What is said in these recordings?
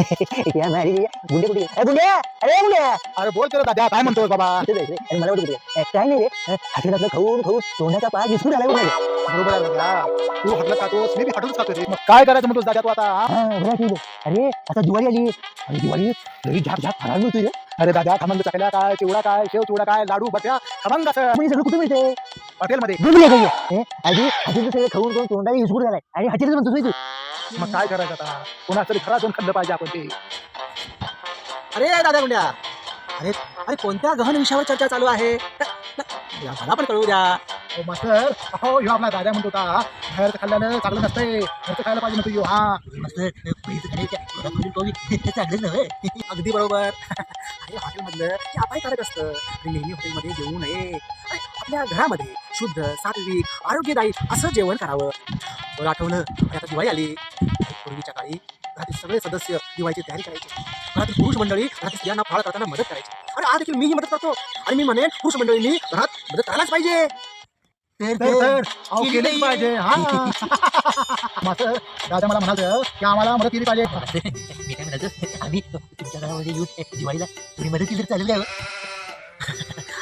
या मारी गुंडे कुठे अरे गुंड्या अरे गुंड्या अरे बोल तर दादा काय म्हणतोय बाबा. इथे जायचं रे. अरे मला कुठे काय नाही रे हातीतलं खाऊन खाऊन तोंडाचा पाय विस्फोट आला बघ. बरोबर आहे दादा. तू हटलं खातोस मी बी हटूनच खातो रे. मग काय करायचं म्हणतोस दादा तू आता हा? हा बरं ठीक आहे. अरे आता दिवाळी आली आणि दिवाळी घरी झाप झाप फराळ मिळतोय रे. अरे दादा खमंग चकल्या काय चिवडा काय शेव चिवडा काय लाडू बट्या खमंग असं पण हे सगळं कुठे मिळते हॉटेलमध्ये. गुंडे काय आधी हातीतलं सगळं खाऊन खाऊन तोंडाला विस्फोट झालाय आणि हातीतच म्हणतोस तू. मग काय करायचं आता कोणा तरी घरात जाऊन खाल्लं पाहिजे आपण ते. अरे दादा गुंड्या, अरे अरे कोणत्या गहन विषयावर चर्चा चालू आहे मला पण कळू द्या. हो मास्तर हो ह्यो आपला दादा म्हणतो होता बाहेरचं खाल्ल्यानं चांगलं नसतंय घरचं खायला पाहिजे म्हणतो ह्यो. हा चांगलं नव्हे. अगदी बरोबर. अरे हॉटेलमधलं हे अपायकारक असतं आणि नेहमी हॉटेलमध्ये जेवू नये. अरे आपल्या घरामध्ये शुद्ध सात्विक आरोग्यदायी असं जेवण करावं. मला आठवलं अरे आता दिवाळी आली. पूर्वीच्या काळी घरातील सगळे सदस्य दिवाळीची तयारी करायचे. घरातील पुरुष मंडळी घरातील स्त्रियांना फराळ करताना मदत करायची. आणि आज देखील मीही मदत करतो आणि मी म्हणेन पुरुष मंडळींनी घरात मदत करायलाच पाहिजे. तर अहो केलीच पाहिजे. हा मास्तर दादा मला म्हणाल की आम्हाला मदत केली पाहिजे. मी काय म्हणायचं आम्ही तुमच्या घरामध्ये येऊन दिवाळीला तुम्ही मदत केली तर चालेल काय?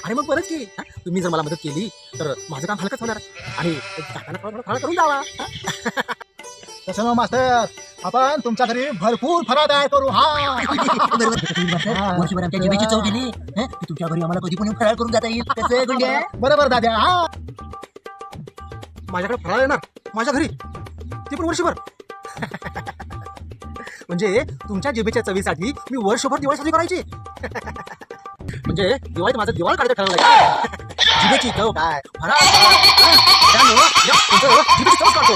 अरे मग बरंच की तुम्ही जर मला मदत केली तर माझं काम हलकंच होणार आणि जाताना थोडं फराळ करून जावा. तसं मग मास्तर आपण तुमच्या घरी भरपूर फराळ तयार करू. हा वर्षभर आमच्या जिभेची चव गेली तुमच्या घरी आम्हाला कधी पण फराळ करून जाता येईल. कसं गुंड्या? बरोबर दादा. हा माझ्याकडे फराळ येणार माझ्या घरी ते पण वर्षभर. म्हणजे तुमच्या जिभेच्या चवीसाठी मी वर्षभर दिवाळी साजरी करायची. म्हणजे दिवाळीत माझं दिवाळ काढायचं ठरवलं काय? जिभेची चव काय फराळ काय? त्यामुळं या तुमचं जिभेची चव काढतो.